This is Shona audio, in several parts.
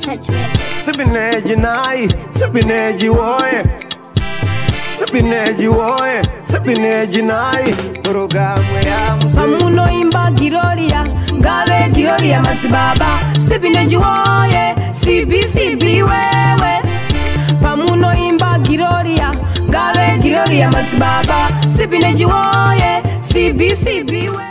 Sibhineji nai, Sibhineji woye. Sibhineji woye, Sibhineji nai. Programu ya Pamuno imba Giroria, Gave Giroria Ramadzibaba. Sibhineji woye, CB wewe. Pamuno imba Giroria, Gave Giroria Ramadzibaba. Sibhineji woye, CB wewe.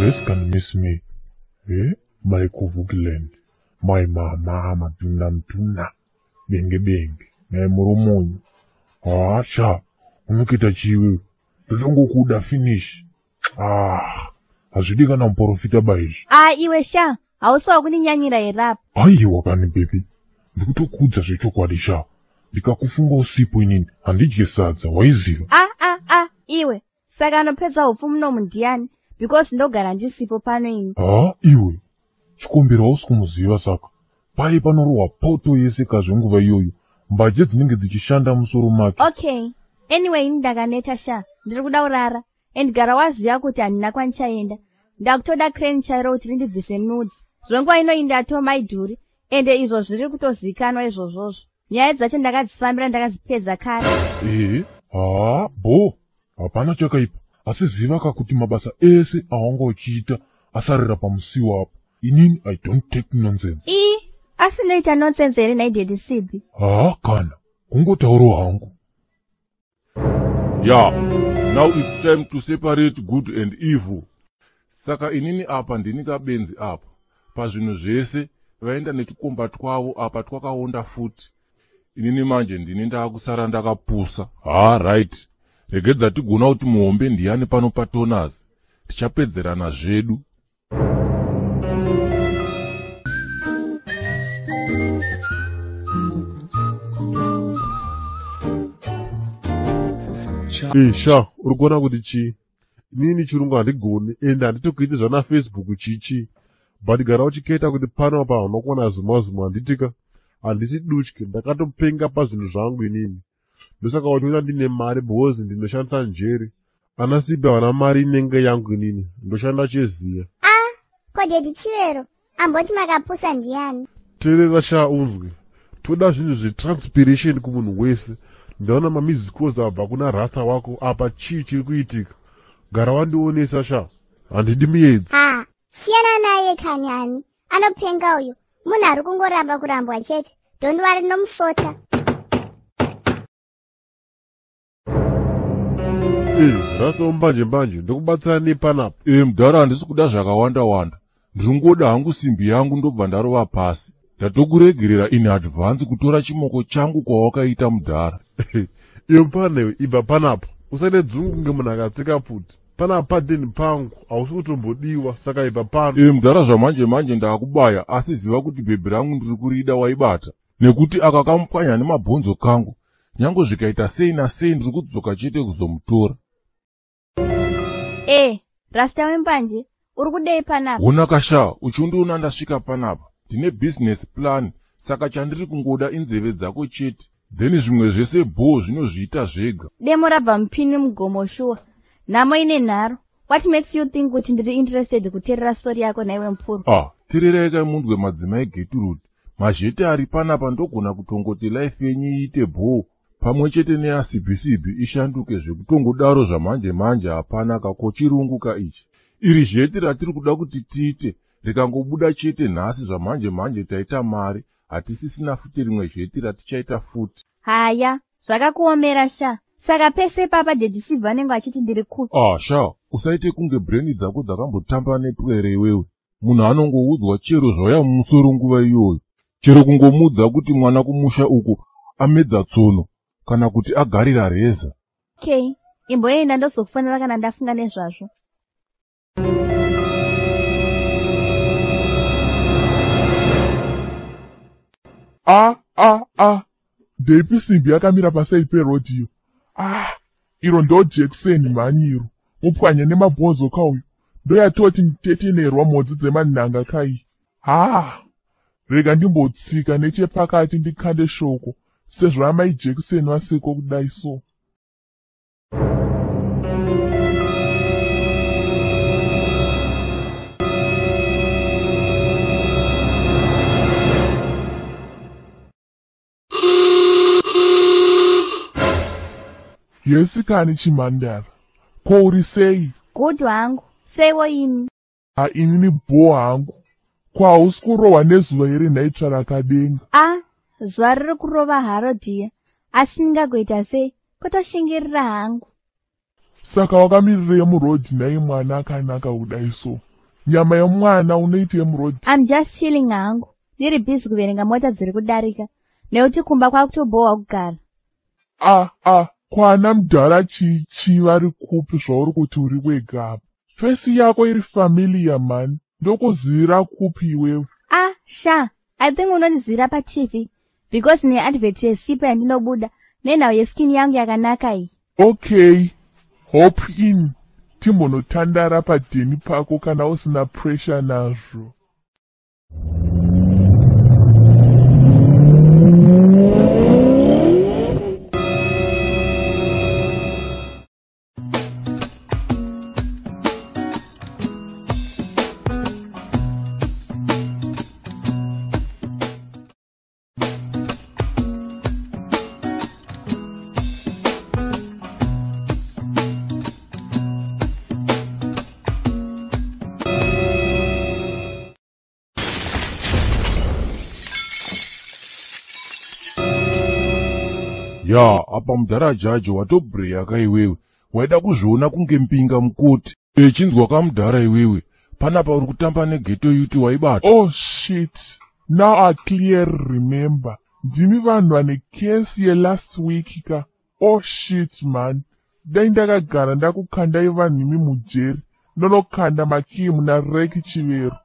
This can miss me. My Kuvugland. My mama tuna. Benge. Murumonyo. Sha. Unukita chiwe. Tuzongo kuda finish. Azudika na mporofita baishi. Iwe sha. Hauso kuninyanyira irap. Wakani baby. Ndikutokuza zichokwa sha. Ndikakufunga usipo inini. Andijike sadza. Waiziva. Iwe. Saka nopeza upumuno mundiani. Because ndogara ndisipo pano ini. Iwe. Chikombera usikumuziva saka. Pai panorowa poto yese kazvenguva iyoyo. Mbaje dzinenge dzichishanda musoro make. Okay. Anyway, ndakaneta sha. Ndiri kuda urara. Ndikara waziva kuti handina kwandichaenda. Ndakutoda crane chairo kuti rindibvise nudes. Zvonguva ino ndatoa maidhuri. Ende izvo zviri kutozikanwa izvozvozvo. Nyaya dzacho ndakadzifambira ndakadzipedza kare. Bo. Hapana chakaipa. Asi ziva kakuti mabasa ese awanga uchiita asarira pamusiwo apo. Inini I don't take nonsense. Asi noita nonsense here naidedi Sibhi. Kana. Kungotauro hangu. Now it's time to separate good and evil. Saka inini apa ndinika benzi apa. Pazvino zvese vaenda netukomba twavo apa twakaonda futi. Inini manje ndini ndakusara ndakapusa. Right. Regedza tigona kuti muhombe ndiani pano patonazi. Tichapedzerana zvedu. Sha, urikuona kuti chi? Nini chirungu handigoni, ende handitokuiti zvana Facebook chichi. But gara uchiketa kuti pano apa unokona zimwa handitika. Handisi dutya, ndakatopenga pazvinhu zvangu inini. Ndosaka wachona ndine mari bhozi ndinoshandisa njeri. Ana Sibhi wana mari inenge yangu inini. Ndoshanda cheziya. Kodedi chivero. Amboti makapusa ndiani. Terera sha unzwe. Toda zvinhu zvetranspiration kumunhu wese. Ndaona mamizikos abva kuna rasta wako apa chiri kuitika. Gara wandionesa sha. Handidi muedzi. Siyana naye kanyani. Anopenga uyu. Munhu ari kungoramba kurambwa chete. Ndondwari nomusota. Rasta mbanje ndokubatsira nepanapo. Mudhara handisi kuda zvakawanda. Ndiringoda hangu simbi yangu ndobva ndarova pasi. Ndatokuregerera in advance kutora chimoko changu kwawakaita mudhara. Iyo mpanewe ibva panapo. Usaide dzungu kunge munhu akatsika pfuti. Pana padeni pangu hausi kutombodiwa saka ibva pano. Mudhara zvamanje ndakubaya asi ziva kuti bhebhi rangu ndiri kurida waibata. Nekuti akakamupwanya nemabhonzo kangu. Nyango zvikaita sei nasei ndiri kudzoka chete kuzomutora. Rasta wembanje, uri kudei panapa? Una kasha, uchundiona ndasvika panapa. Ndine business plan, saka chandiri kungoda inzeve dzako chete. Then zvimwe zvese bho zvinozviita zvega. Demo rabva mupini mugomo shuwa. Namo ine nharo. What makes you think kuti ndiri interested kuteerera story yako naiwe mpuru? Tererai kai mundwe madzimai Gertrude. Mazhete ari panapa ndogona kutongoti life yenyu iite bho. Pamwe chete neasibhisibhi ishanduke zvekutongodaro zvamanje hapana kako chirungu kaichi. Iri zhete ratiri kuda kuti tiite, rikangobuda chete nhasi zvamanje taita mari, hatisisina futi rimwe zhete ratichaita futi. Haya, zvakakuomera sha. Saka pese papa Dedi Sibhi vanenge vachiti ndiri kupi. Sha, usaite kunge breni dzako dzakambotamba nepwere iwewe. Munhu anongoudzwa chero zvauya mumusoro nguva iyoyo. Chero kungomudza kuti mwana kumusha uko amedza tsono. Kana kuti agarira reza. Okay, imboenda ndozokufanira kana ndafunga nezvazvo. Ndeipi simbi yakamira pasai perodhiyo. Iro ndo Jackson mhanyiro. Mupwanya nemabhonzo kauyu. ndoyatoti nditetenerwa mhodzi dzemanhanga kai. Rega ndimbotsika nechepakati ndikande shoko sezvo amaijekiseni vaseko kudai so. Yesi kani chimandara. Ko uri sei? Good wangu. Seiwo imi? Ini ni bo hangu. Ko hausi kurohwa nezuva here nhaitsva rakadenga? Zuva riri kurova haro dhiya. Asi ndingagoita sei? Kutoshingirira hangu. Saka wakamirirei murodhi nhai mwana akanaka kudai so? Nyama yomwana unoitei murodhi? I'm just chilling hangu. Ndiri busy kuverenga mota dziri kudarika. Nekuti kumba kwakutobohwa kugara. Kwana mudhara chichi vari kupi zvauri kuti uri wega? Fesi yako iri familiar man. Ndokuzira kupi iwewe? Sha. I think unondizira pa TV. Because ne-Advertise sipo yandinobuda. Nenhau yeskin yangu yakanaka iyi. Okay. Hop in. Timbonotandara padheni pako kana usina pressure nazvo. Ya, apa mudhara jaji watobreya ka iwewe. Waida kuzviona kunge mpinga mukoti. Chinzwa kamudhara iwewe. Panapa uri kutamba neghetto yuti waibata. Oh shit. Now I clear remember. Ndimi vanhu vane case ye-last week ka. Oh shit man. Dai ndakagara ndakukandai vanhimi mujeri. Ndonokanda makimu nareki chivero.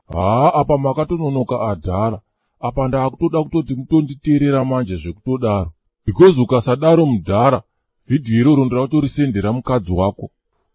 Apa makatononoka adhara. Apa ndaakutoda kutoti mutonditeerera manje zvekutodaro. Because ukasadaro mudhara, vhidhiyo iroro ndirakutorisendera mukadzi wako.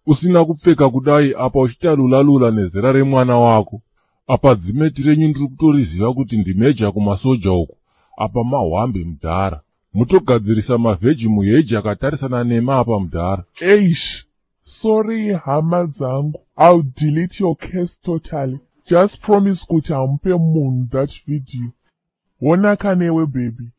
Usina kupfeka kudai apa uchitalula nezera remwana wako. Apa dzimeti renyu ndiri kutoriziva kuti ndimeja kumasoja uko. Apa mahwambe mudhara. Mutogadzirisa mavheji muheji akatarisana nema apa mudhara. Eish. Sorry hama dzangu. I'll delete your case totally. Just promise kuti hamupe munhu that video. Wona kanewe baby.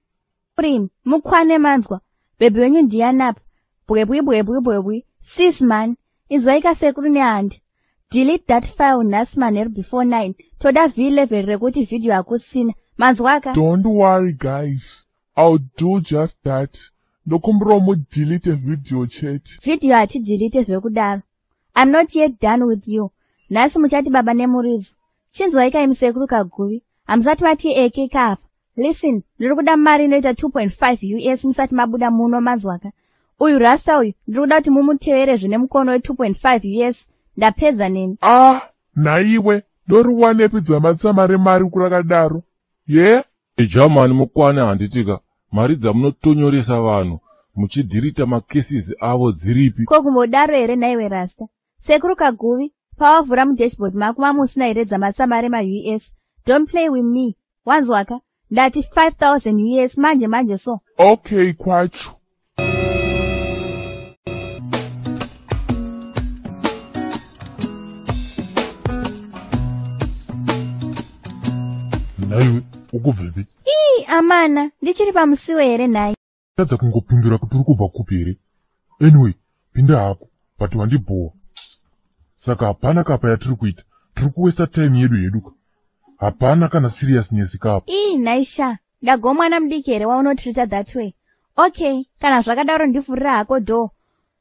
Prim, mukwane manzwa. Baby wenyu ndiyanapa. Bwebwi. Sis man. Izwaika sekuru nehandi. Delete that file nasi manheru before 9. Toda V11 rekuti video hakusina. Manzwaka? Don't worry guys. I'll do just that. Ndokumbura delete video chat. Video hati delete zvekudaro. I'm not yet done with you. Nasi muchati baba nemurizo. Chinzwaika imisekuru kaguvi. Hamsati mati eke kapa. Listen, ndikuda mari inoita 2.5 US musati mabuda muno mazwaka. Uyu rasta uyu, ndikuda kuti mumutevere zvine mukono we 2.5 US. Ndapedza neni. Naiwe, ndori wanepidza matsamare mari kurakadaro. Yeah? Germany mukwane handitika. Mari dzamunotonyoresa vanhu. Muchidhirita macases avo dziripi. Ko kumbodaro here naiwe rasta. Sekuru kaguvi, pawavhura mudashboard mako mamusina here dzamatsamare ma-US. Don't play with me. Wanzwaka? Ndati 5,000 US manje so. Okay, kwacho. Naiwe, ukubvepi? Amana, ndichiri pamusiwe here nai. Tadza kungopindura kuti uri kubva kupi here. Anyway, pinda hapo, but wandibhowa. Saka hapana kapa yatiri kuita. Tiri kuwesta time yedu. Hapana kana seriousness kapa. Naisha, ndagomwana mudiki here waunotrita that way. Okay, kana zvakadaro ndivhurira hako do.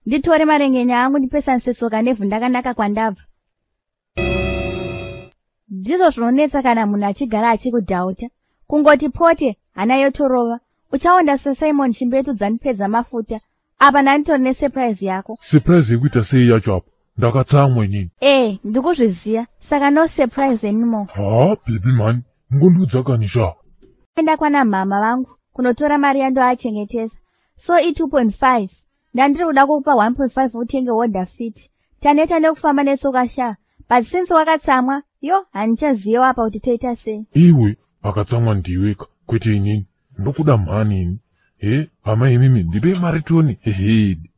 Nditore marengenya angu ndipesanise nevhu ndakanaka kwandabva. Ndizvo zvinonetsa kana munhu achigara achikudhauta. Kungoti pote, hana yotorova. Uchaonda seSimon Chimbetudza ndipedza mafuta. Apa ndanditori nesurprise yako. Surprise yekuita sei yacho apo? Ndakatsamwa inini. Ndikuzviziva. Saka no surprise anymore. Baby man, ngondiudza kanisha. Enda kwana mama vangu kunotora mari yandoachengetesa. So i2.5. Ndandiri kuda kukupa 1.5 utenge order fit. Taneta nekufamba netsoka sha. but since wakatsamwa yo handichaziva apa kuti toita sei. Iwe akatsamwa ndiweka kwete inini ndokuda mhani ini. Hama imimi ndibe maritoni hehedi.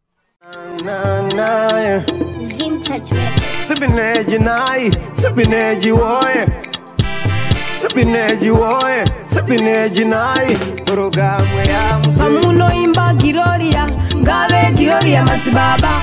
Sibhineji nayi, Sibhineji woye. Sibhineji woye, Sibhineji nayi, programu ya pamunoimba Gloria, ngave Gloria Ramadzibaba.